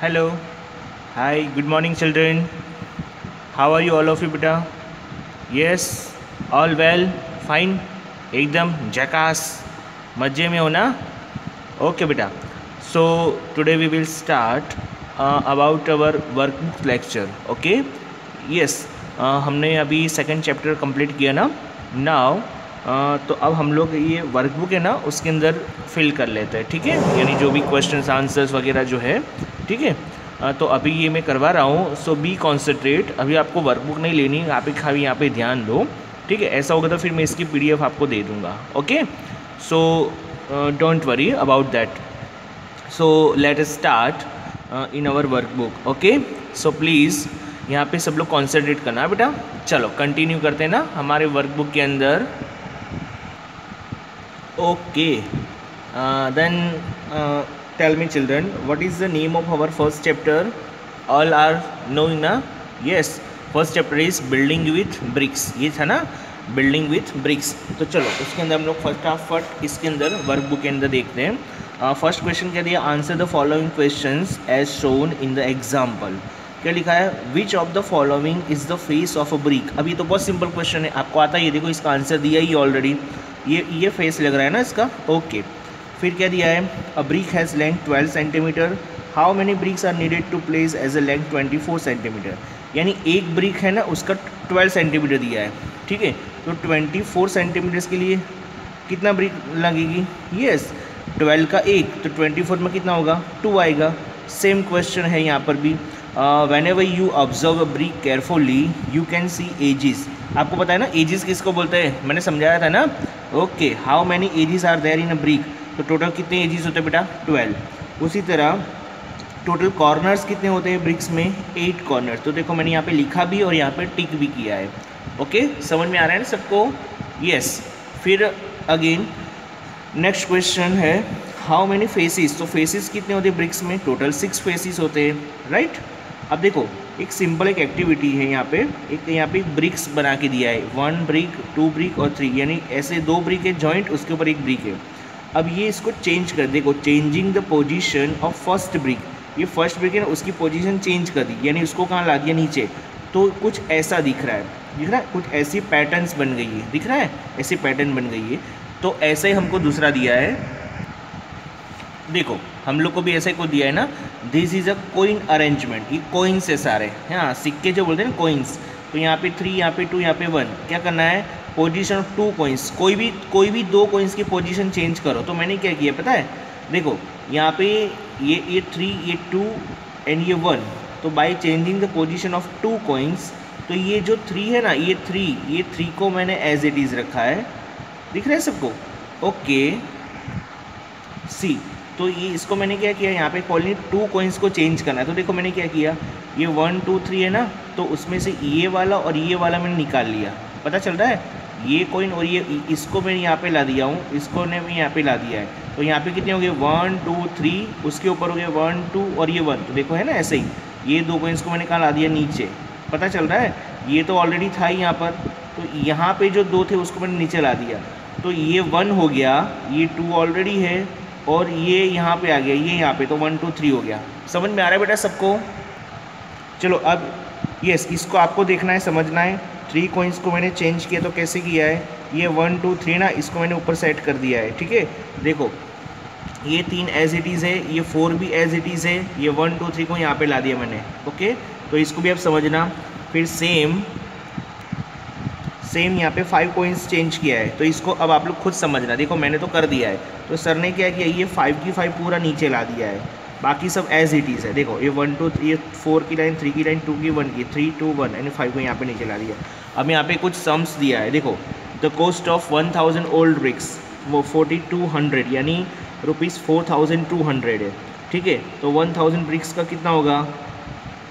Hello. Hi. Good morning, children. How are you, all of you, beta? Yes. All well. Fine. एकदम jackass मजे में हो ना? Okay, beta. So today we will start about our workbook lecture. Okay? Yes. हमने अभी second chapter complete किया ना. Now तो अब हम लोग ये वर्कबुक है ना उसके अंदर फिल कर लेते हैं. ठीक है, यानी जो भी क्वेश्चंस आंसर्स वगैरह जो है. ठीक है, तो अभी ये मैं करवा रहा हूँ. सो बी कॉन्सेंट्रेट. अभी आपको वर्कबुक नहीं लेनी, आप ही खाली यहाँ पे ध्यान दो. ठीक है, ऐसा होगा तो फिर मैं इसकी PDF आपको दे दूँगा. Okay, so don't worry about that. So let us start in our workbook. Okay, so please यहाँ पे सब लोग कॉन्सेंट्रेट करना बेटा. चलो कंटिन्यू करते हैं ना हमारे वर्कबुक के अंदर. Okay, then tell me children, what is the name of our first chapter? All are knowing ना? Yes, first chapter is building with bricks. ये था ना, building with bricks. तो चलो उसके अंदर हम लोग फटाफट इसके अंदर वर्कबुक के अंदर देखते हैं. फर्स्ट क्वेश्चन क्या दिया? Answer the following questions as shown in the example. क्या लिखा है? Which of the following is the face of a brick. अभी तो बहुत सिंपल क्वेश्चन है, आपको आता है. ये देखो इसका आंसर दिया ही ऑलरेडी. ये फेस लग रहा है ना इसका. ओके, फिर क्या दिया है? A brick has length 12 centimetre. How many bricks are needed to place as a length 24 centimetre. यानी एक ब्रिक है ना उसका 12 सेंटीमीटर दिया है. ठीक है, तो 24 सेंटीमीटर्स के लिए कितना ब्रिक लगेगी? यस, 12 का 1 तो 24 में कितना होगा? 2 आएगा. सेम क्वेश्चन है यहाँ पर भी. Whenever you observe a brick carefully you can see edges. आपको पता है ना एजिस किसको बोलते हैं? मैंने समझाया था ना. Okay, how many edges are there in a brick. तो टोटल कितने एजिस होते हैं बेटा? 12. उसी तरह टोटल कॉर्नर्स कितने होते हैं ब्रिक्स में? 8 कॉर्नर्स. तो देखो मैंने यहाँ पे लिखा भी और यहाँ पे टिक भी किया है. ओके, समझ में आ रहा है ना सबको? यस. फिर अगेन नेक्स्ट क्वेश्चन है हाउ मैनी फेसिस. तो फेसिस कितने होते हैं ब्रिक्स में? टोटल 6 फेसिस होते हैं. राइट. अब देखो एक सिंपल एक एक्टिविटी है यहाँ पे. यहाँ पे ब्रिक्स बना के दिया है. 1 ब्रिक, 2 ब्रिक और 3, यानी ऐसे 2 ब्रिक है जॉइंट, उसके ऊपर एक ब्रिक है. अब ये इसको चेंज कर, देखो changing the position of first brick. ये फर्स्ट ब्रिक है ना उसकी पोजीशन चेंज कर दी, यानी उसको कहाँ ला दिया? नीचे. तो कुछ ऐसा दिख रहा है, दिख रहा है? कुछ ऐसी पैटर्न्स बन गई है, दिख रहा है? ऐसी पैटर्न बन गई है. तो ऐसे ही हमको दूसरा दिया है. देखो हम लोग को भी ऐसे को दिया है ना. This is a coin arrangement. ये कोइंस है सारे. हाँ, सिक्के जो बोलते हैं ना कोइंस. तो यहाँ पे 3, यहाँ पे 2, यहाँ पे 1. क्या करना है? Position of 2 coins. कोई भी 2 कोइंस की पोजीशन चेंज करो. तो मैंने क्या किया पता है? देखो यहाँ पे ये 3, ये 2 एंड ये 1. तो by changing the position of 2 coins, तो ये जो 3 है ना, ये 3 को मैंने एज इट इज़ रखा है. दिख रहा है सबको? ओके, सी. तो ये इसको मैंने क्या किया? यहाँ पे कॉलनी 2 कोइंस को चेंज करना है. तो देखो मैंने क्या किया? ये 1 2 3 है ना, तो उसमें से ये वाला और ये वाला मैंने निकाल लिया. पता चल रहा है? ये कोइन और ये इसको मैं यहाँ पे ला दिया हूँ, इसको ने मैं यहाँ पे ला दिया है. तो यहाँ पे कितने हो गए? 1 2 3, उसके ऊपर हो गए 1 2 और ये 1. तो देखो है ना ऐसे ही ये 2 कोइंस को मैंने कहाँ ला दिया? नीचे. पता चल रहा है? ये तो ऑलरेडी था ही यहाँ पर. तो यहाँ पे जो 2 थे उसको मैंने नीचे ला दिया. तो ये 1 हो गया, ये 2 ऑलरेडी है और ये यहाँ पे आ गया, ये यहाँ पे. तो 1 2 3 हो गया. समझ में आ रहा है बेटा सबको? चलो अब यस, इसको आपको देखना है, समझना है. 3 कोइंस को मैंने चेंज किया. तो कैसे किया है? ये 1 2 3 ना, इसको मैंने ऊपर सेट कर दिया है. ठीक है, देखो ये 3 एज इट इज़ है, ये 4 भी एज इट इज़ है, ये 1 2 3 को यहाँ पे ला दिया मैंने. ओके, तो इसको भी आप समझना. फिर सेम यहाँ पे 5 कोइंस चेंज किया है. तो इसको अब आप लोग खुद समझना. देखो मैंने तो कर दिया है. तो सर ने क्या किया? ये 5 की 5 पूरा नीचे ला दिया है. बाकी सब एज इट इज़ है. देखो ये 1 2 ये 4 की लाइन, 3 की लाइन, 2 की 1 की, 3 2 1 यानी 5 को यहाँ पे नीचे ला दिया. अब यहाँ पे कुछ सम्स दिया है. देखो the cost of 1000 old bricks वो 4200 यानी ₹4200 है. ठीक है, तो 1000 ब्रिक्स का कितना होगा?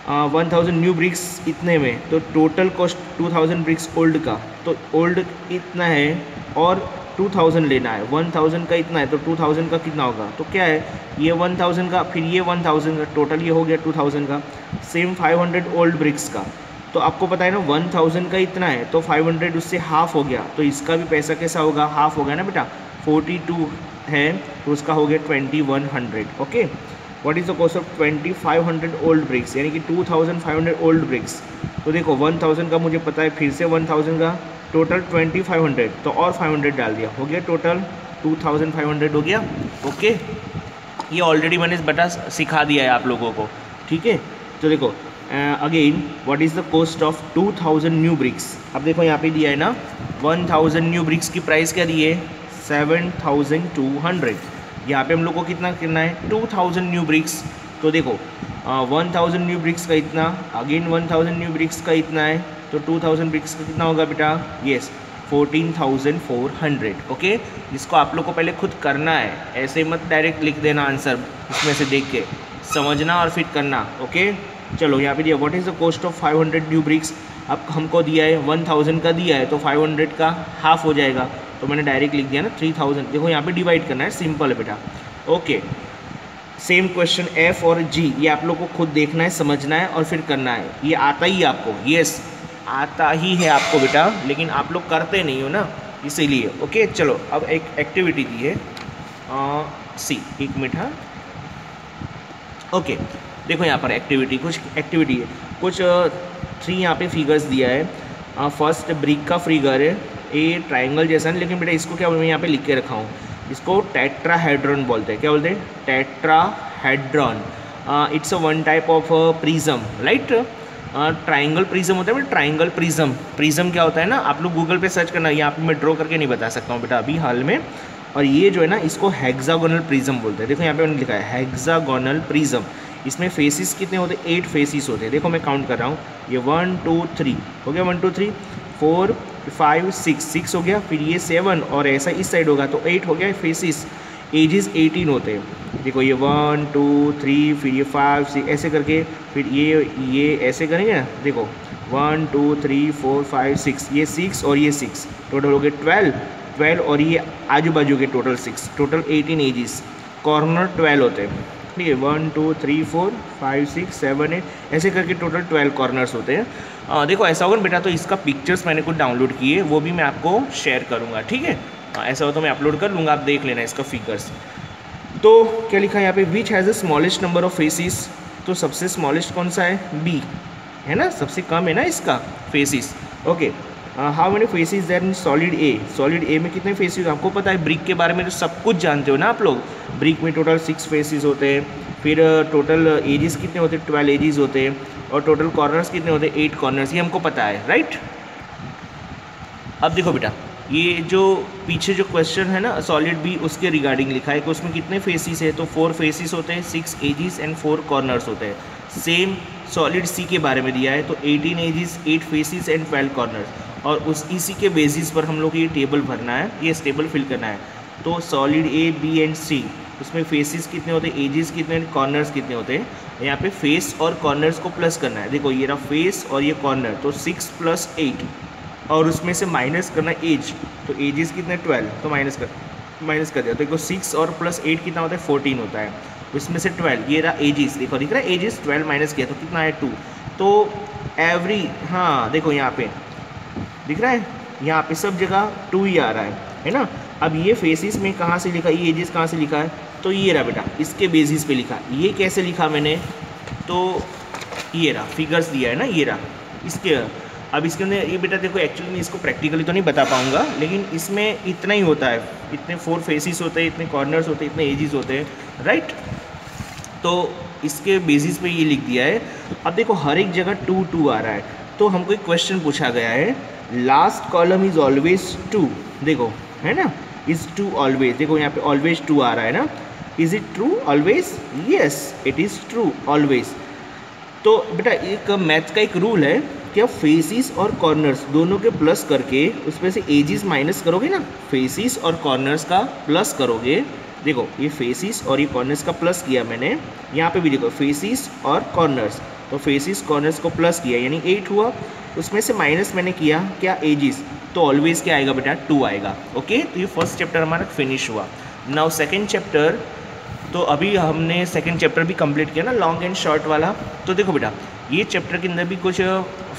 1000 न्यू ब्रिक्स इतने में. तो टोटल कॉस्ट 2000 ब्रिक्स ओल्ड का. तो ओल्ड इतना है और 2000 लेना है. 1000 का इतना है तो 2000 का कितना होगा? तो क्या है? ये 1000 का, फिर ये 1000 का, टोटल ये हो गया 2000 का. सेम 500 ओल्ड ब्रिक्स का. तो आपको पता है ना 1000 का इतना है तो 500 उससे हाफ हो गया. तो इसका भी पैसा कैसा होगा? हाफ हो गया ना बेटा. 42 है तो उसका हो गया 2100. Okay, what is the cost of 2500 old bricks, यानी कि 2500 ओल्ड ब्रिक्स। तो देखो 1000 का मुझे पता है, फिर से 1000 का, टोटल 2500, तो और 500 डाल दिया, हो गया टोटल 2500 हो गया। ओके, ये ऑलरेडी मैंने बता सिखा दिया है आप लोगों को, ठीक है। तो देखो again what is the cost of 2000 new bricks. अब देखो यहाँ पे दिया है ना 1000 न्यू ब्रिक्स की प्राइस क्या दी है 7200। यहाँ पे हम लोग को कितना करना है 2000 न्यू ब्रिक्स। तो देखो 1000 न्यू ब्रिक्स का इतना, अगेन 1000 न्यू ब्रिक्स का इतना है, तो 2000 ब्रिक्स का कितना होगा बेटा, यस 14,400। ओके, इसको आप लोग को पहले खुद करना है, ऐसे मत डायरेक्ट लिख देना आंसर इसमें से देख के, समझना और फिर करना। ओके चलो यहाँ पे दिया what is the cost of 500 new bricks. अब हमको दिया है 1000 का दिया है, तो 500 का हाफ हो जाएगा, तो मैंने डायरेक्ट लिख दिया ना 3000। देखो यहाँ पे डिवाइड करना है, सिंपल है बेटा। ओके, सेम क्वेश्चन एफ और जी, ये आप लोग को खुद देखना है, समझना है और फिर करना है। ये आता ही आपको, यस आता ही है आपको बेटा, लेकिन आप लोग करते नहीं हो ना, इसीलिए। ओके चलो अब एक एक्टिविटी दी है सी, एक मिनट। हाँ ओके, देखो यहाँ पर एक्टिविटी, कुछ एक्टिविटी है, कुछ 3 यहाँ पे फिगर्स दिया है। फर्स्ट ब्रिक का फिगर है, ये ट्राइंगल जैसा है, लेकिन बेटा इसको क्या मैं यहाँ पे लिख के रखा हूँ, इसको टेट्राहेड्रॉन बोलते हैं। क्या बोलते हैं, tetrahedron. It's a one type of prism, right. Triangle prism होता है, ट्राइंगल प्रिज्म। प्रिज्म क्या होता है ना, आप लोग गूगल पे सर्च करना, यहाँ पे मैं ड्रॉ करके नहीं बता सकता हूँ बेटा अभी हाल में। और ये जो है ना, इसको हेक्सागोनल प्रिज्म बोलते हैं। देखो यहाँ पे मैंने लिखा है हेक्सागोनल प्रिज्म। इसमें फेसिस कितने होते हैं, 8 फेसिस होते हैं। देखो मैं काउंट कर रहा हूँ, ये 1 2 3 हो गया, 1 2 3 4 5 6 हो गया, फिर ये 7 और ऐसा इस साइड होगा तो 8 हो गया फेसिस। एजेस 18 होते हैं। देखो ये 1 2 3 फिर ये 5 6 ऐसे करके, फिर ये ऐसे करेंगे ना, देखो 1 2 3 4 5 6, ये 6 और ये 6, टोटल हो गए 12 और ये आजू बाजू के टोटल 6, टोटल 18 एजेस। कॉर्नर 12 होते हैं, ठीक है, 1 2 3 4 5 6 7 8 ऐसे करके टोटल 12 कॉर्नर्स होते हैं। देखो ऐसा होगा बेटा, तो इसका पिक्चर्स मैंने कुछ डाउनलोड किए, वो भी मैं आपको शेयर करूँगा, ठीक है। ऐसा हो तो मैं अपलोड कर लूँगा, आप देख लेना इसका फिगर्स। तो क्या लिखा है यहाँ पे, which has the smallest number of faces. तो सबसे स्मॉलेस्ट कौन सा है, बी है ना, सबसे कम है ना इसका faces. Okay, how many faces there in solid A. Solid A में कितने फेसिस, आपको पता है, ब्रिक के बारे में तो सब कुछ जानते हो ना आप लोग। ब्रिक में टोटल 6 फेसिस होते हैं, फिर टोटल एजेस कितने होते हैं, 12 एजेस होते हैं, और टोटल कॉर्नर्स कितने होते हैं, 8 कॉर्नर्स, ये हमको पता है, राइट। अब देखो बेटा, ये जो पीछे जो क्वेश्चन है ना सॉलिड बी, उसके रिगार्डिंग लिखा है कि उसमें कितने फेसिस है, तो 4 फेसिस होते हैं, 6 एजेस एंड 4 कॉर्नर्स होते हैं। सेम सॉलिड सी के बारे में दिया है, तो 18 एजेस 8 फेसिस एंड 12 कॉर्नर्स, और इसी के बेसिस पर हम लोग ये टेबल भरना है, ये टेबल फिल करना है। तो सॉलिड ए बी एंड सी, उसमें फेसिस कितने होते हैं, एजेस कितने हैं, कॉर्नर्स कितने होते हैं। यहाँ पे फेस और कॉर्नर्स को प्लस करना है। देखो ये रहा फेस और ये कॉर्नर, तो 6 + 8, और उसमें से माइनस करना एज, तो एजेस कितने 12, तो माइनस कर दिया। तो देखो 6 और +8 कितना होता है, 14 होता है। उसमें से 12, ये रहा एजेस, देखो दिख रहा है एजेस, 12 माइनस किया तो कितना है 2। तो एवरी, हाँ देखो यहाँ पे दिख रहा है, यहाँ पे सब जगह 2 ही आ रहा है ना। अब ये फेसिस में कहाँ से लिखा, ये एजेस कहाँ से लिखा है, तो ये रहा बेटा, इसके बेसिस पे लिखा। ये कैसे लिखा मैंने, तो ये रहा फिगर्स दिया है ना, ये रहा इसके। अब इसके अंदर ये बेटा देखो, एक्चुअली मैं इसको प्रैक्टिकली तो नहीं बता पाऊँगा, लेकिन इसमें इतना ही होता है, इतने 4 फेसिस होते हैं, इतने कॉर्नर्स होते हैं, इतने एजेस होते हैं, राइट। तो इसके बेसिस पे ये लिख दिया है। अब देखो हर एक जगह 2 2 आ रहा है, तो हमको एक क्वेश्चन पूछा गया है, लास्ट कॉलम इज ऑलवेज 2, देखो है ना, इज 2 ऑलवेज, देखो यहाँ पे ऑलवेज 2 आ रहा है ना, is it true always, yes it is true always. तो बेटा एक मैथ का एक रूल है कि आप फेसिस और कॉर्नर्स दोनों के प्लस करके उसमें से एजेस माइनस करोगे ना, फेसिस और कॉर्नर्स का प्लस करोगे। देखो ये फेसिस और ये कॉर्नर्स का प्लस किया मैंने, यहाँ पे भी देखो फेसिस और कॉर्नर्स, तो फेसिस कॉर्नर्स को प्लस किया यानी 8 हुआ, उसमें से माइनस मैंने किया क्या, एजेस, तो ऑलवेज क्या आएगा बेटा, 2 आएगा। ओके, तो ये फर्स्ट चैप्टर हमारा फिनिश हुआ। नाउ सेकेंड चैप्टर, तो अभी हमने सेकेंड चैप्टर भी कंप्लीट किया ना, लॉन्ग एंड शॉर्ट वाला। तो देखो बेटा ये चैप्टर के अंदर भी कुछ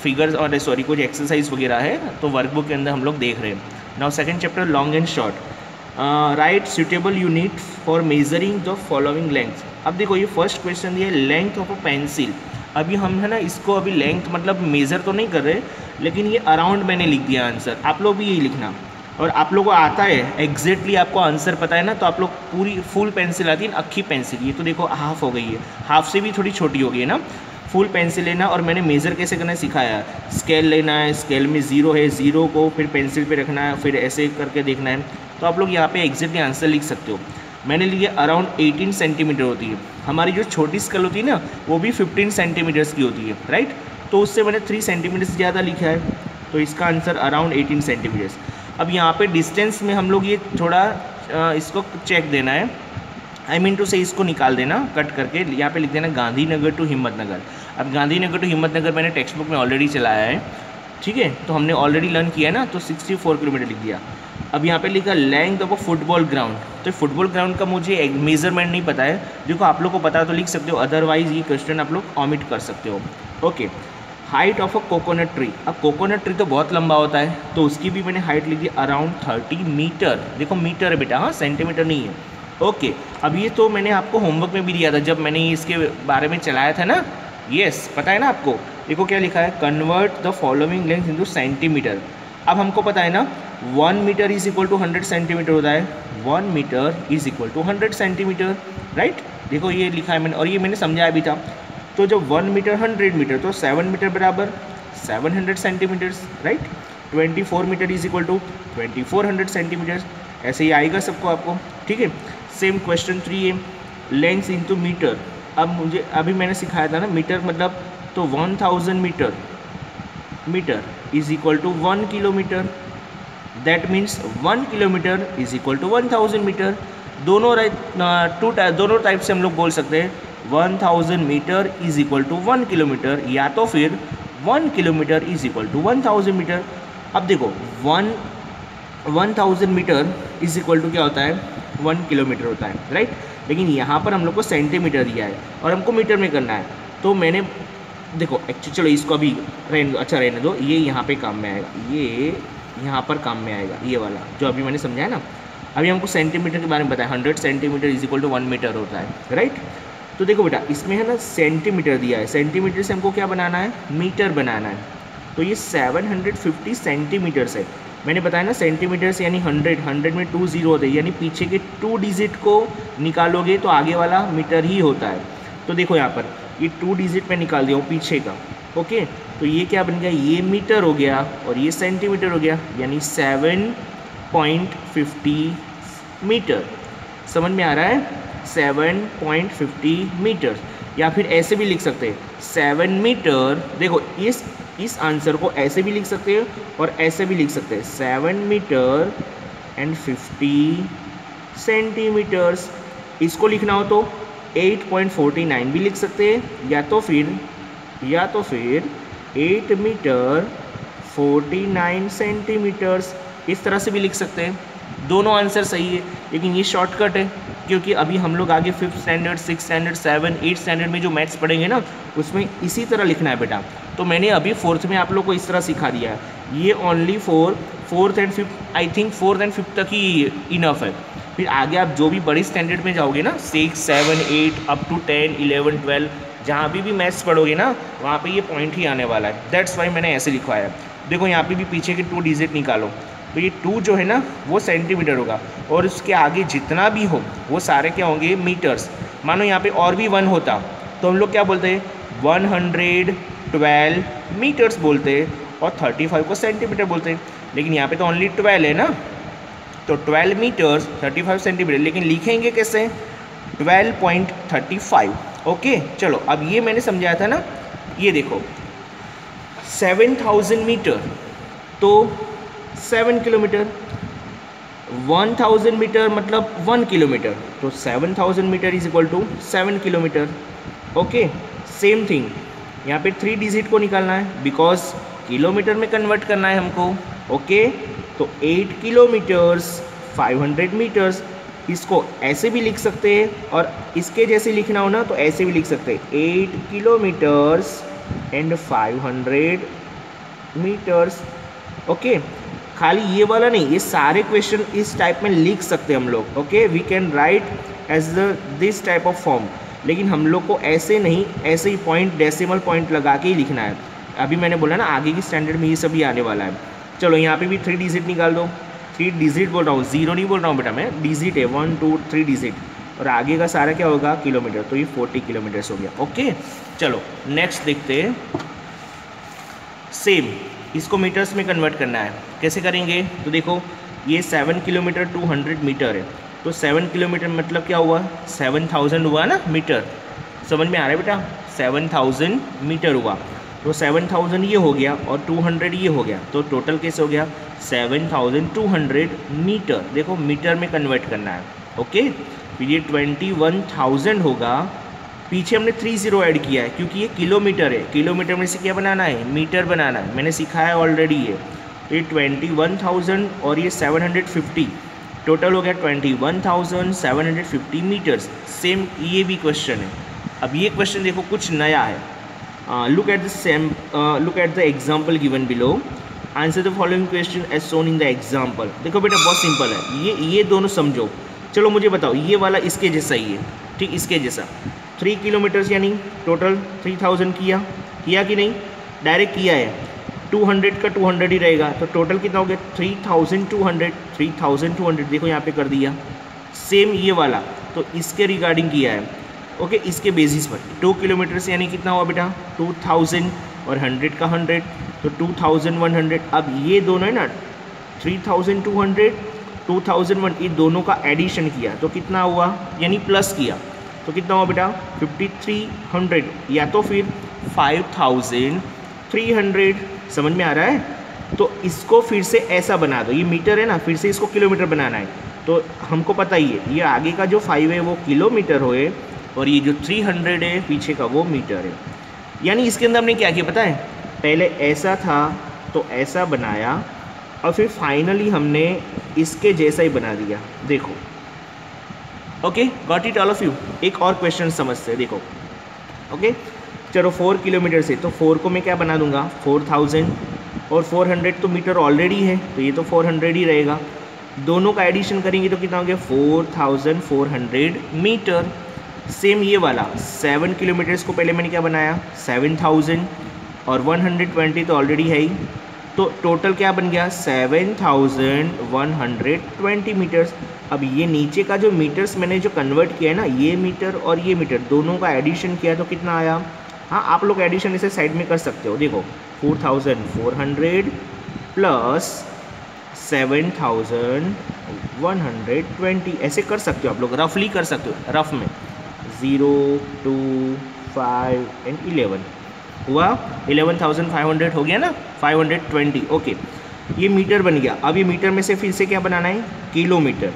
फिगर्स और कुछ एक्सरसाइज वगैरह है, तो वर्कबुक के अंदर हम लोग देख रहे हैं। Now second chapter long and short. Right suitable unit for measuring the following length. अब देखो ये फर्स्ट क्वेश्चन दिया लेंथ ऑफ अ पेंसिल। अभी हम है ना इसको अभी लेंथ मतलब मेज़र तो नहीं कर रहे, लेकिन ये अराउंड मैंने लिख दिया आंसर। आप लोग भी यही लिखना, और आप लोगों को आता है एग्जैक्टली आपको आंसर पता है ना, तो आप लोग पूरी फुल पेंसिल आती है, अक्खी पेंसिल, ये तो देखो हाफ हो गई है, हाफ से भी थोड़ी छोटी हो गई है ना। फुल पेंसिल लेना और मैंने मेज़र कैसे करना सिखाया। स्केल लेना है, स्केल में ज़ीरो है, ज़ीरो को फिर पेंसिल पे रखना है, फिर ऐसे करके देखना है। तो आप लोग यहाँ पे एग्जैक्टली आंसर लिख सकते हो। मैंने लिया अराउंड 18 सेंटीमीटर होती है। हमारी जो छोटी स्केल होती है ना वो भी 15 सेंटीमीटर्स की होती है, राइट। तो उससे मैंने 3 सेंटीमीटर ज़्यादा लिखा है, तो इसका आंसर अराउंड 18 सेंटीमीटर्स। अब यहाँ पे डिस्टेंस में हम लोग ये थोड़ा इसको चेक देना है, आई मीन टू से इसको निकाल देना कट करके। यहाँ पे लिख देना गांधीनगर टू हिम्मतनगर। अब गांधीनगर टू हिम्मतनगर मैंने टेक्स्ट बुक में ऑलरेडी चलाया है, ठीक है, तो हमने ऑलरेडी लर्न किया है ना, तो 64 किलोमीटर लिख दिया। अब यहाँ पे लिखा length of a football ground. तो फुटबॉल ग्राउंड का मुझे मेजरमेंट नहीं पता है, देखो आप लोग को पता है तो लिख सकते हो, अदरवाइज ये क्वेश्चन आप लोग ऑमिट कर सकते हो। Okay, height of a coconut tree. अब कोकोनट ट्री तो बहुत लंबा होता है, तो उसकी भी मैंने हाइट लिख दी अराउंड 30 मीटर। देखो मीटर है बेटा, हाँ सेंटीमीटर नहीं है। ओके, अब ये तो मैंने आपको होमवर्क में भी दिया था जब मैंने इसके बारे में चलाया था ना। यस, पता है ना आपको। देखो क्या लिखा है, convert the following length into centimetre. अब हमको पता है ना 1 metre is equal to 100 centimetre होता है। 1 metre is equal to 100 centimetre, right. देखो ये लिखा है मैंने, और ये मैंने समझाया भी था। तो जब 1 मीटर 100 मीटर, तो 7 मीटर बराबर 700 centimetres, right. 24 metre is equal to 2400 centimetres. ऐसे ही आएगा सबको आपको, ठीक है। सेम क्वेश्चन 3 है, लेंथ इंटू मीटर। अब मुझे अभी मैंने सिखाया था ना मीटर मतलब, तो 1000 metre, metre is equal to 1 kilometre. That means 1 kilometre is equal to 1000 metre. दोनों दोनों टाइप से हम लोग बोल सकते हैं। 1000 metre is equal to 1 kilometre, या तो फिर 1 kilometre is equal to 1000 metre. अब देखो 1000 मीटर इज इक्वल टू क्या होता है, 1 किलोमीटर होता है, राइट। लेकिन यहाँ पर हम लोग को सेंटीमीटर दिया है और हमको मीटर में करना है। तो मैंने देखो एक्चुअली, चलो इसको अभी रहने दो, अच्छा रहने दो, ये यहाँ पे काम में आएगा, ये यहाँ पर काम में आएगा, ये वाला जो अभी मैंने समझाया ना। अभी हमको सेंटीमीटर के बारे में बताया, 100 centimetre is equal to 1 metre होता है, राइट। तो देखो बेटा इसमें है ना सेंटीमीटर दिया है, सेंटीमीटर से हमको क्या बनाना है, मीटर बनाना है। तो ये 750 सेंटीमीटर्स है। मैंने बताया ना सेंटीमीटर से यानी 100 में 2 जीरो होते हैं, यानी पीछे के 2 डिजिट को निकालोगे तो आगे वाला मीटर ही होता है। तो देखो यहाँ पर ये 2 डिजिट में निकाल दिया हूँ पीछे का, ओके। तो ये क्या बन गया, ये मीटर हो गया और ये सेंटीमीटर हो गया, यानी 7.50 मीटर। समझ में आ रहा है, 7.50 मीटर। या फिर ऐसे भी लिख सकते हैं 7 मीटर। देखो इस आंसर को ऐसे भी लिख सकते हैं और ऐसे भी लिख सकते हैं, 7 मीटर एंड 50 सेंटीमीटर्स। इसको लिखना हो तो 8.49 भी लिख सकते हैं, या तो फिर 8 मीटर 49 सेंटीमीटर्स, इस तरह से भी लिख सकते हैं। दोनों आंसर सही है, लेकिन ये शॉर्टकट है, क्योंकि अभी हम लोग आगे 5th standard, 6th standard, 7th, 8th standard में जो मैथ्स पढ़ेंगे ना, उसमें इसी तरह लिखना है बेटा। तो मैंने अभी 4th में आप लोग को इस तरह सिखा दिया है। ये only 4th and 5th, I think 4th and 5th तक ही इनफ है। फिर आगे आप जो भी बड़ी स्टैंडर्ड में जाओगे ना, 6, 7, 8 अप टू 10, 11, 12, जहाँ भी मैथ्स पढ़ोगे ना, वहाँ पे ये पॉइंट ही आने वाला है। दैट्स वाई मैंने ऐसे लिखवाया है। देखो यहाँ पे भी पीछे के 2 डिजिट निकालो, तो ये 2 जो है ना वो सेंटीमीटर होगा, और उसके आगे जितना भी हो वो सारे क्या होंगे, मीटर्स। मानो यहाँ पे और भी 1 होता तो हम लोग क्या बोलते हैं, 112 मीटर्स बोलते हैं, और 35 को सेंटीमीटर बोलते हैं। लेकिन यहाँ पे तो ओनली 12 है ना, तो 12 मीटर्स 35 सेंटीमीटर। लेकिन लिखेंगे कैसे, 12.35। ओके चलो, अब ये मैंने समझाया था ना। ये देखो 7000 मीटर तो 7 किलोमीटर, 1000 मीटर मतलब 1 किलोमीटर, तो 7000 metre is equal to 7 kilometre. Okay, same thing यहाँ पे 3 डिजिट को निकालना है, बिकॉज किलोमीटर में कन्वर्ट करना है हमको। ओके, तो 8 किलोमीटर्स 500 मीटर्स, इसको ऐसे भी लिख सकते हैं, और इसके जैसे लिखना हो ना तो ऐसे भी लिख सकते हैं, 8 किलोमीटर्स एंड 500 मीटर्स। ओके, खाली ये वाला नहीं, ये सारे क्वेश्चन इस टाइप में लिख सकते हैं हम लोग। Okay, we can write as this type of form, लेकिन हम लोग को ऐसे नहीं, ऐसे ही पॉइंट डेसिमल पॉइंट लगा के ही लिखना है। अभी मैंने बोला ना आगे की स्टैंडर्ड में ये सब भी आने वाला है। चलो यहाँ पे भी 3 डिजिट निकाल दो। 3 डिजिट बोल रहा हूँ, 0 नहीं बोल रहा हूँ बेटा मैं, डिजिट है 1 2 3 डिजिट, और आगे का सारा क्या होगा किलोमीटर, तो ये 40 किलोमीटर्स हो गया। ओके, चलो नेक्स्ट देखते हैं। सेम इसको मीटर्स में कन्वर्ट करना है, कैसे करेंगे? तो देखो ये 7 किलोमीटर 200 मीटर है, तो 7 किलोमीटर मतलब क्या हुआ, 7000 हुआ ना मीटर। समझ में आ रहा है बेटा, 7000 मीटर हुआ, तो 7000 ये हो गया और 200 ये हो गया, तो टोटल कैसे हो गया 7200 मीटर। देखो मीटर में कन्वर्ट करना है। ओके, फिर ये 21000 होगा, पीछे हमने 30 ऐड किया है क्योंकि ये किलोमीटर है, किलोमीटर में से क्या बनाना है, मीटर बनाना है, मैंने सिखाया ऑलरेडी ये। तो ये 21000 और ये 750, टोटल हो गया 21750 मीटर्स। सेम ये भी क्वेश्चन है। अब ये क्वेश्चन देखो कुछ नया है। Look at the example given below, answer the following question as shown in the example. देखो बेटा बहुत सिंपल है, ये दोनों समझो। चलो मुझे बताओ, ये वाला इसके जैसा ही है, ठीक इसके जैसा। 3 किलोमीटर्स यानी टोटल 3000 किया कि नहीं, डायरेक्ट किया है। 200 का 200 ही रहेगा, तो टोटल कितना हो गया 3200। देखो यहाँ पे कर दिया। सेम ये वाला तो इसके रिगार्डिंग किया है। ओके, इसके बेसिस पर 2 किलोमीटर से यानी कितना हुआ बेटा 2000, और 100 का 100 तो 2100। अब ये दोनों है ना 3200 2001, ये दोनों का एडिशन किया तो कितना हुआ, यानी प्लस किया तो कितना हुआ बेटा 5300, या तो फिर 5300। समझ में आ रहा है? तो इसको फिर से ऐसा बना दो, ये मीटर है ना, फिर से इसको किलोमीटर बनाना है। तो हमको पता ही है ये आगे का जो 5 है वो किलोमीटर होए, और ये जो 300 है पीछे का वो मीटर है। यानी इसके अंदर हमने क्या किया पता है, पहले ऐसा था तो ऐसा बनाया, और फिर फाइनली हमने इसके जैसा ही बना दिया। देखो okay, got it all of you. एक और क्वेश्चन समझते हैं, देखो। ओके, चलो 4 किलोमीटर से, तो 4 को मैं क्या बना दूंगा 4000, और 400 तो मीटर ऑलरेडी है, तो ये तो 400 ही रहेगा। दोनों का एडिशन करेंगे तो कितना हो गया 4400 मीटर। सेम ये वाला 7 किलोमीटर्स को पहले मैंने क्या बनाया 7000, और 120 तो ऑलरेडी है ही, तो टोटल क्या बन गया 7120 मीटर्स। अब ये नीचे का जो मीटर्स मैंने जो कन्वर्ट किया है ना, ये मीटर और ये मीटर दोनों का एडिशन किया तो कितना आया। हाँ, आप लोग एडिशन इसे साइड में कर सकते हो। देखो 4400 प्लस 7120, ऐसे कर सकते हो आप लोग, रफली कर सकते हो, रफ में। 0 2 5 एंड 11 हुआ 11500 हो गया ना, 520। ओके, ये मीटर बन गया। अब ये मीटर में से फिर से क्या बनाना है किलोमीटर।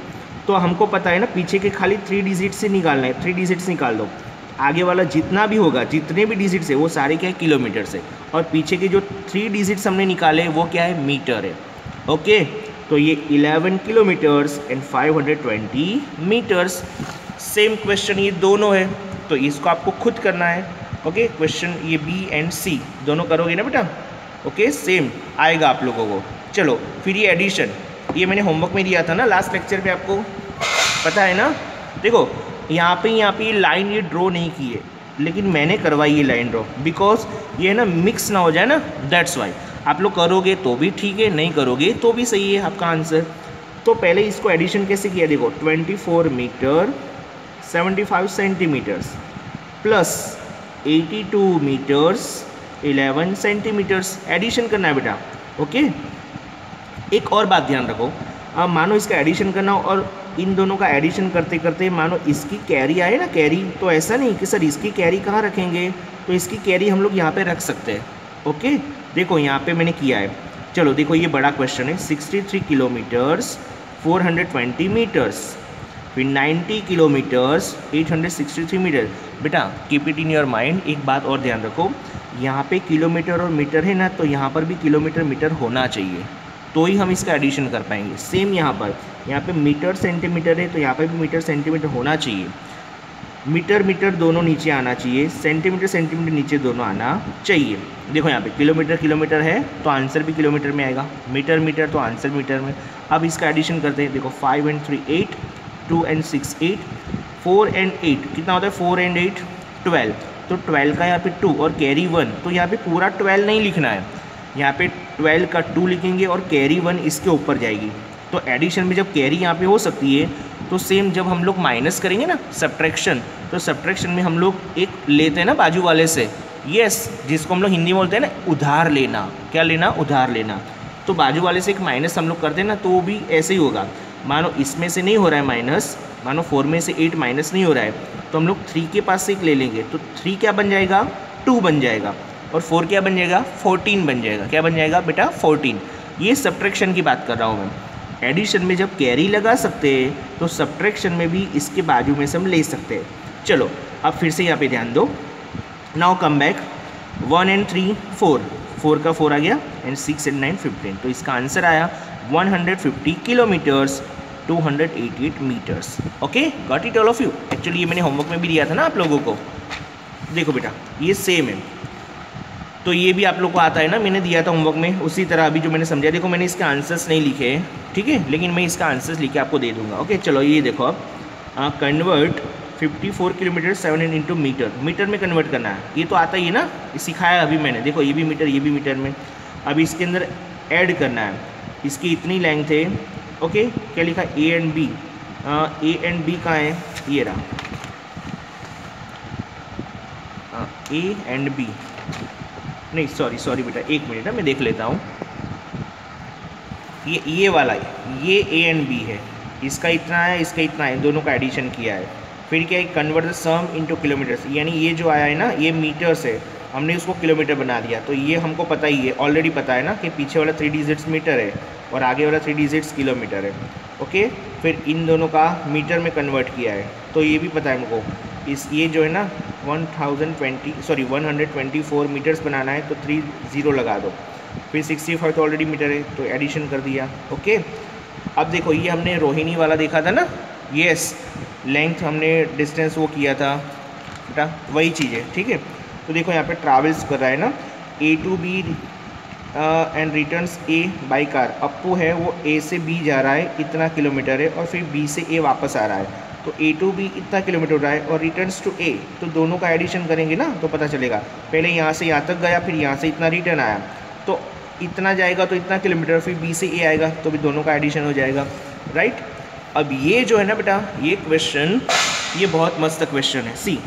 तो हमको पता है ना पीछे के खाली 3 डिजिट से निकालना है, 3 डिजिट्स निकाल दो। आगे वाला जितना भी होगा, जितने भी डिजिट्स है वो सारे क्या है किलोमीटर से, और पीछे के जो 3 डिजिट्स हमने निकाले वो क्या है मीटर है। ओके, तो ये 11 kilometres and 520 metres. Same question ये दोनों है, तो इसको आपको खुद करना है। ओके, क्वेश्चन ये बी एंड सी दोनों करोगे ना बेटा। ओके, सेम आएगा आप लोगों को। चलो फिर ये एडिशन, ये मैंने होमवर्क में दिया था ना लास्ट लेक्चर पे, आपको पता है ना। देखो यहाँ पे लाइन ये ड्रॉ नहीं की है, लेकिन मैंने करवाई ये लाइन ड्रॉ, बिकॉज ये ना मिक्स ना हो जाए ना, दैट्स वाई। आप लोग करोगे तो भी ठीक है, नहीं करोगे तो भी सही है आपका आंसर। तो पहले इसको एडिशन कैसे किया, देखो 24 metre 75 centimetres plus 82 metres 11 centimetres, addition करना है बेटा। ओके, एक और बात ध्यान रखो, अब मानो इसका एडिशन करना हो और इन दोनों का एडिशन करते करते मानो इसकी कैरी आए ना, कैरी, तो ऐसा नहीं कि सर इसकी कैरी कहाँ रखेंगे, तो इसकी कैरी हम लोग यहाँ पे रख सकते हैं। ओके, देखो यहाँ पे मैंने किया है। चलो देखो ये बड़ा क्वेश्चन है, 63 किलोमीटर्स 420 मीटर्स, फिर 90 किलोमीटर्स 863 मीटर। बेटा keep it in your mind, एक बात और ध्यान रखो, यहाँ पे किलोमीटर और मीटर है ना, तो यहाँ पर भी किलोमीटर मीटर होना चाहिए, तो ही हम इसका एडिशन कर पाएंगे। सेम यहाँ पे मीटर सेंटीमीटर है, तो यहाँ पे भी मीटर सेंटीमीटर होना चाहिए। मीटर मीटर दोनों नीचे आना चाहिए, सेंटीमीटर सेंटीमीटर नीचे दोनों आना चाहिए। देखो यहाँ पे किलोमीटर किलोमीटर है तो आंसर भी किलोमीटर में आएगा, मीटर मीटर तो आंसर मीटर में। अब इसका एडिशन करते हैं। देखो 5 and 3 8, 2 and 6 8, 4 and 8 कितना होता है, 4 and 8 12। तो 12 का यहाँ पे 2 और कैरी 1, तो यहाँ पे पूरा 12 नहीं लिखना है, यहाँ पे 12 का 2 लिखेंगे और कैरी 1 इसके ऊपर जाएगी। तो एडिशन में जब कैरी यहाँ पे हो सकती है तो सेम जब हम लोग माइनस करेंगे ना सब्ट्रैक्शन, तो सब्ट्रैक्शन में हम लोग एक लेते हैं ना बाजू वाले से, यस, जिसको हम लोग हिंदी में बोलते हैं ना उधार लेना। क्या लेना, उधार लेना। तो बाजू वाले से एक माइनस हम लोग करते हैं ना, तो वो भी ऐसे ही होगा। मानो इसमें से नहीं हो रहा है माइनस, मानो 4 में से 8 माइनस नहीं हो रहा है, तो हम लोग 3 के पास से एक ले लेंगे, तो 3 क्या बन जाएगा, 2 बन जाएगा, और 4 क्या बन जाएगा, 14 बन जाएगा। क्या बन जाएगा बेटा, 14। ये सब्ट्रैक्शन की बात कर रहा हूँ मैं। एडिशन में जब कैरी लगा सकते हैं तो सब्ट्रैक्शन में भी इसके बाजू में से हम ले सकते हैं। चलो अब फिर से यहाँ पे ध्यान दो। नाउ कम बैक, 1 and 3 4, 4 का 4 आ गया, एंड 6 and 9 15। तो इसका आंसर आया 150 kilometres 288 metres. Okay, got it all of you. Actually ये मैंने होमवर्क में भी दिया था ना आप लोगों को। देखो बेटा ये सेम है, तो ये भी आप लोग को आता है ना, मैंने दिया था होमवर्क में, उसी तरह अभी जो मैंने समझा। देखो मैंने इसके आंसर्स नहीं लिखे हैं, ठीक है, लेकिन मैं इसका आंसर्स लिख के आपको दे दूंगा। ओके चलो ये देखो अब convert 54 kilometre 7 into metre, metre में कन्वर्ट करना है। ये तो आता ही है ना, ये सिखाया अभी मैंने। देखो ये भी मीटर, ये भी मीटर में। अब इसके अंदर ऐड करना है, इसकी इतनी लेंथ है। ओके क्या लिखा, A and B, A and B कहाँ है, ये रहा, ए एंड बी, नहीं सॉरी बेटा एक मिनट है, मैं देख लेता हूँ। ये वाला ये ए एंड बी है, इसका इतना है, इसका इतना है, दोनों का एडिशन किया है। फिर क्या है, convert the sum into kilometres, यानी ये जो आया है ना ये मीटर्स है, हमने उसको किलोमीटर बना दिया। तो ये हमको पता ही है, ऑलरेडी पता है ना कि पीछे वाला 3 डिजिट्स मीटर है और आगे वाला 3 डिजिट्स किलोमीटर है। ओके फिर इन दोनों का मीटर में कन्वर्ट किया है, तो ये भी पता है हमको। इस ये जो है ना 124 मीटर्स बनाना है, तो 3 0 लगा दो। फिर 65 तो ऑलरेडी मीटर है, तो एडिशन कर दिया। ओके अब देखो ये हमने रोहिणी वाला देखा था ना, यस, लेंथ हमने डिस्टेंस वो किया था बेटा, वही चीज़ है, ठीक है। तो देखो यहाँ पे ट्रैवल्स कर रहा है ना, A to B and returns A by car. Appu है वो A से B जा रहा है, इतना किलोमीटर है, और फिर B से A वापस आ रहा है, तो A to B इतना किलोमीटर हो रहा है, और रिटर्न्स टू A, तो दोनों का एडिशन करेंगे ना तो पता चलेगा। पहले यहाँ से यहाँ तक गया, फिर यहाँ से इतना रिटर्न आया, तो इतना जाएगा तो इतना किलोमीटर, फिर B से A आएगा, तो भी दोनों का एडिशन हो जाएगा, राइट। अब ये जो है ना बेटा, ये क्वेश्चन ये बहुत मस्त क्वेश्चन है। सी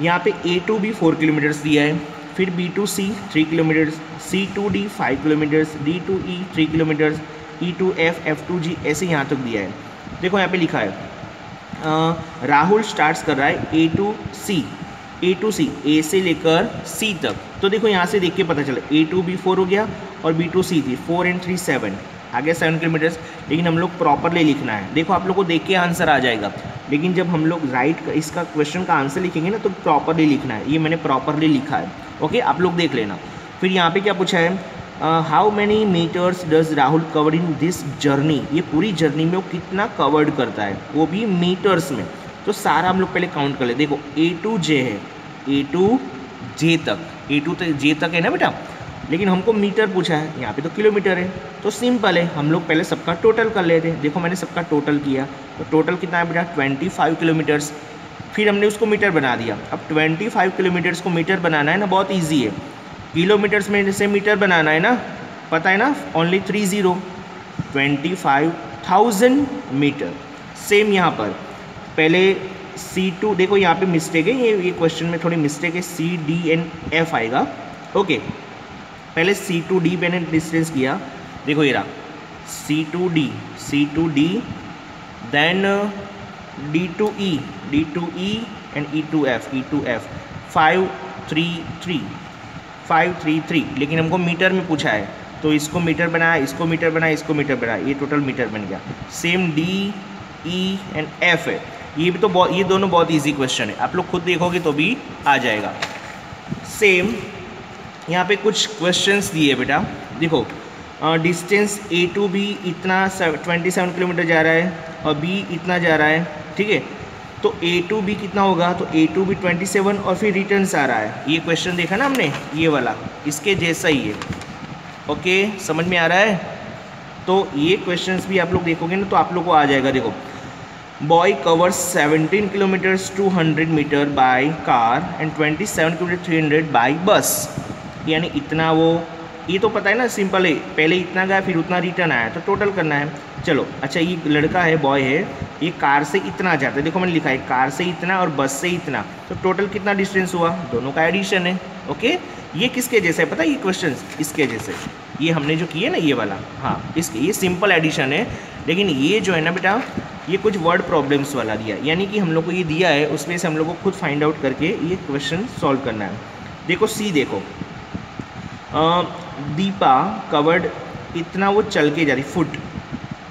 यहाँ पे A to B 4 किलोमीटर्स दिया है, फिर B to C 3 kilometres, C to D 5 kilometres, D to E 3 kilometres, E to F, F to G ऐसे यहाँ तक दिया है। देखो यहाँ पे लिखा है राहुल स्टार्ट्स कर रहा है A to C, A से लेकर C तक। तो देखो यहाँ से देख के पता चला A to B 4 हो गया और B to C थी 4 and 3 7, आ गया 7 किलोमीटर्स। लेकिन हम लोग प्रॉपरली लिखना है। देखो आप लोग को देख के आंसर आ जाएगा, लेकिन जब हम लोग राइट इसका क्वेश्चन का आंसर लिखेंगे ना तो प्रॉपरली लिखना है। ये मैंने प्रॉपरली लिखा है, ओके आप लोग देख लेना। फिर यहाँ पे क्या पूछा है, how many metres does Rahul cover in this journey, ये पूरी जर्नी में वो कितना कवर्ड करता है, वो भी मीटर्स में। तो सारा हम लोग पहले काउंट कर ले। देखो A to J है, A to J तक, A to J तक है ना बेटा, लेकिन हमको मीटर पूछा है, यहाँ पे तो किलोमीटर है। तो सिंपल है, हम लोग पहले सबका टोटल कर लेते हैं। देखो मैंने सबका टोटल किया, तो टोटल कितना है बेटा 25 किलोमीटर्स। फिर हमने उसको मीटर बना दिया। अब 25 किलोमीटर्स को मीटर बनाना है ना, बहुत ईजी है। किलोमीटर्स में से मीटर बनाना है ना, पता है ना, ओनली 30, 25,000 मीटर। सेम यहाँ पर पहले C2, देखो यहाँ पे मिस्टेक है, ये क्वेश्चन में थोड़ी मिस्टेक है, C D and F आएगा। ओके पहले C to D मैंने डिस्टेंस किया, देखो ये रहा C to D then D to E and E to F 533, लेकिन हमको मीटर में पूछा है, तो इसको मीटर बनाया, इसको मीटर बनाया, इसको मीटर बनाया, ये टोटल मीटर बन गया। Same D E and F है, ये भी तो ये दोनों बहुत इजी क्वेश्चन है, आप लोग खुद देखोगे तो भी आ जाएगा। सेम यहाँ पे कुछ क्वेश्चंस दिए बेटा, देखो डिस्टेंस A to B इतना 27 किलोमीटर जा रहा है और B इतना जा रहा है, ठीक है। तो A2B कितना होगा, तो A2B 27 और फिर रिटर्न्स आ रहा है। ये क्वेश्चन देखा ना हमने, ये वाला इसके जैसा ही है। ओके, समझ में आ रहा है। तो ये क्वेश्चंस भी आप लोग देखोगे ना तो आप लोग को आ जाएगा। देखो, boy covers 17 kilometres 200 metre by car and 27 kilometre 300 by bus, यानी इतना वो, ये तो पता है ना, सिंपल है, पहले इतना गया फिर उतना रिटर्न आया, तो टोटल करना है। चलो अच्छा, ये लड़का है, बॉय है, ये कार से इतना जाता है, देखो मैंने लिखा है कार से इतना और बस से इतना, तो टोटल कितना डिस्टेंस हुआ, दोनों का एडिशन है। ओके, ये किसके जैसा है पता है, ये क्वेश्चन इसके जैसे, ये हमने जो किए ना ये वाला, हाँ इसके, ये सिंपल एडिशन है। लेकिन ये जो है ना बेटा, ये कुछ वर्ड प्रॉब्लम्स वाला दिया, यानी कि हम लोग को ये दिया है, उसमें से हम लोग को खुद फाइंड आउट करके ये क्वेश्चन सॉल्व करना है। देखो सी, देखो दीपा कवर्ड, इतना वो चल के जा रही, foot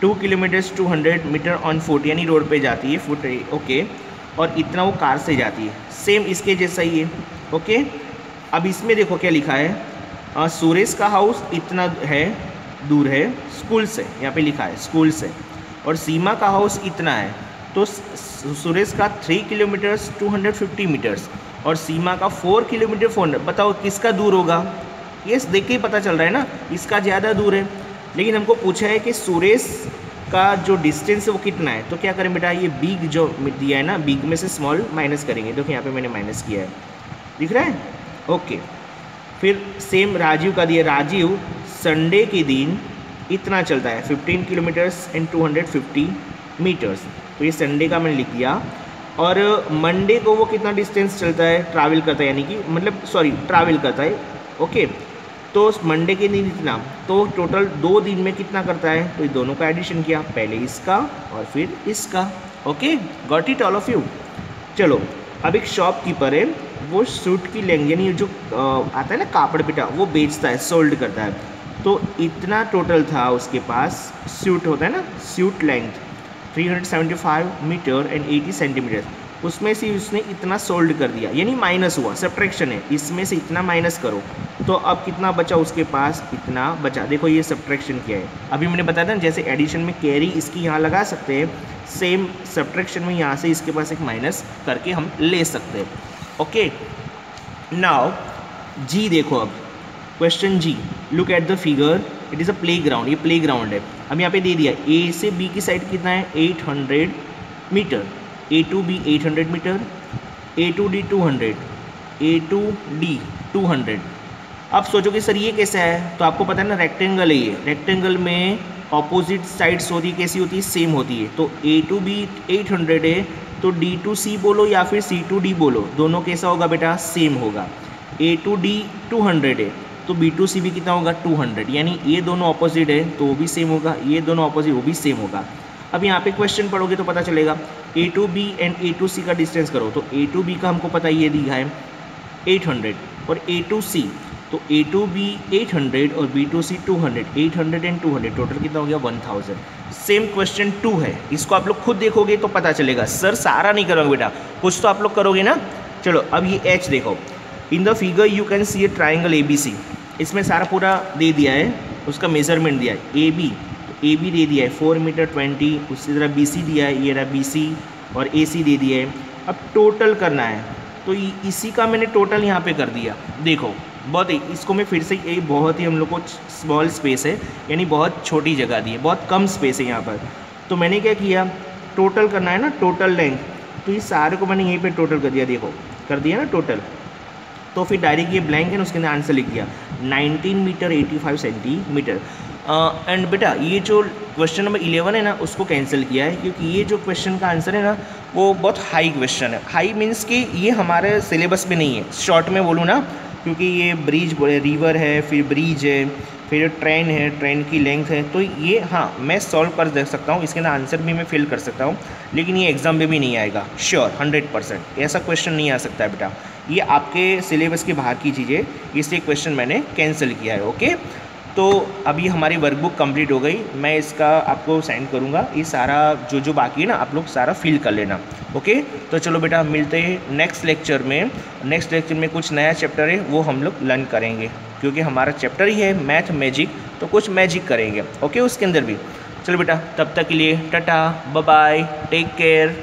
2 kilometres 200 metre on foot, यानी रोड पे जाती है, फुट, ओके, और इतना वो कार से जाती है, सेम इसके जैसा ही है। ओके, अब इसमें देखो क्या लिखा है, सुरेश का हाउस इतना है, दूर है स्कूल से, यहाँ पे लिखा है स्कूल से, और सीमा का हाउस इतना है, तो सुरेश का 3 किलोमीटर्स 250 मीटर्स और सीमा का 4 किलोमीटर 400, बताओ किसका दूर होगा। ये देख के ही पता चल रहा है ना, इसका ज़्यादा दूर है। लेकिन हमको पूछा है कि सुरेश का जो डिस्टेंस है वो कितना है, तो क्या करें बेटा, ये बिग जो दिया है ना, बिग में से स्मॉल माइनस करेंगे। देखो यहाँ पे मैंने माइनस किया है, दिख रहा है। ओके, फिर सेम राजीव का दिया, राजीव संडे के दिन इतना चलता है, 15 किलोमीटर्स एंड 250 मीटर्स, तो ये संडे का मैंने लिख दिया। और मंडे को वो कितना डिस्टेंस चलता है, ट्रैवल करता है, यानी कि मतलब सॉरी ट्रैवल करता है। ओके, तो मंडे के दिन इतना, तो टोटल 2 दिन में कितना करता है, तो ये दोनों का एडिशन किया, पहले इसका और फिर इसका। Okay, got it all of you. चलो, अब एक शॉपकीपर है, वो सूट की लेंथ, यानी जो आता है ना कापड़ बेटा, वो बेचता है, सोल्ड करता है, तो इतना टोटल था उसके पास, सूट होता है ना, suit length 375 metre and 80 centimetre, उसमें से उसने इतना सोल्ड कर दिया, यानी माइनस हुआ, सब्ट्रैक्शन है, इसमें से इतना माइनस करो, तो अब कितना बचा उसके पास, इतना बचा। देखो ये सब्ट्रैक्शन किया है, अभी मैंने बताया था जैसे एडिशन में कैरी इसकी यहाँ लगा सकते हैं, सेम सब्ट्रैक्शन में यहाँ से इसके पास एक माइनस करके हम ले सकते हैं। ओके, नाउ जी देखो, अब question G, look at the figure, it is a playground, ये प्ले ग्राउंड है। अब यहाँ पे दे दिया ए से बी की साइड कितना है, 800 metre, A to B 800 metre, A to D 200, A to D 200। अब सोचोगे सर ये कैसा है, तो आपको पता है ना रेक्टेंगल है ये, रेक्टेंगल में ऑपोजिट साइड्स होती है, कैसी होती है, सेम होती है। तो ए टू बी 800 है, तो डी टू सी बोलो या फिर सी टू डी बोलो, दोनों कैसा होगा बेटा, सेम होगा। ए टू डी 200 है, तो बी टू सी भी कितना होगा, 200, यानी ये दोनों ऑपोजिट है तो वो भी सेम होगा, ये दोनों ऑपोजिट वो भी सेम होगा। अब यहाँ पे क्वेश्चन पढ़ोगे तो पता चलेगा, A to B and A to C का डिस्टेंस करो, तो ए टू बी का हमको पता ये दिया है 800 और ए टू सी, तो ए टू बी 800 और B to C 200, 800 and 200 total कितना हो गया, 1000। सेम क्वेश्चन 2 है, इसको आप लोग खुद देखोगे तो पता चलेगा। सर सारा नहीं करोगे बेटा, कुछ तो आप लोग करोगे ना। चलो अब ये एच देखो, in the figure you can see a triangle A B C, इसमें सारा पूरा दे दिया है, उसका मेजरमेंट दिया है, ए बी, तो ए बी दे दिया है 4 मीटर 20, उसी तरह बी सी दिया है, ये रहा बी सी, और ए सी दे दिया है। अब टोटल करना है, तो इसी का मैंने टोटल यहाँ पे कर दिया। देखो बहुत ही, इसको मैं फिर से, ये बहुत ही हम लोग को स्मॉल स्पेस है, यानी बहुत छोटी जगह दी है, बहुत कम स्पेस है यहाँ पर, तो मैंने क्या किया, टोटल करना है ना, टोटल लेंथ, तो ये सारे को मैंने यहीं पे टोटल कर दिया, देखो कर दिया ना टोटल, तो फिर डायरेक्ट ये ब्लैंक है ना, उसके अंदर आंसर लिख दिया 19 मीटर 85 सेंटीमीटर। एंड बेटा ये जो क्वेश्चन नंबर 11 है ना, उसको कैंसिल किया है, क्योंकि ये जो क्वेश्चन का आंसर है ना, वो बहुत हाई क्वेश्चन है। हाई मीन्स कि ये हमारे सिलेबस में नहीं है, शॉर्ट में बोलूँ ना, क्योंकि ये ब्रिज बोले, रिवर है, फिर ब्रिज है, फिर ट्रेन है, ट्रेन की लेंथ है, तो ये हाँ मैं सॉल्व कर दे सकता हूँ, इसके अंदर आंसर भी मैं फिल कर सकता हूँ, लेकिन ये एग्ज़ाम में भी नहीं आएगा श्योर 100%, ऐसा क्वेश्चन नहीं आ सकता है बेटा, ये आपके सिलेबस के बाहर की चीज़ें, इसलिए क्वेश्चन मैंने कैंसिल किया है। ओके, तो अभी हमारी वर्कबुक कंप्लीट हो गई, मैं इसका आपको सेंड करूँगा, ये सारा जो बाकी है ना आप लोग सारा फिल कर लेना। ओके, तो चलो बेटा मिलते हैं नेक्स्ट लेक्चर में। नेक्स्ट लेक्चर में कुछ नया चैप्टर है वो हम लोग लर्न करेंगे, क्योंकि हमारा चैप्टर ही है मैथ मैजिक, तो कुछ मैजिक करेंगे। ओके, उसके अंदर भी। चलो बेटा तब तक के लिए tata bye bye, take care.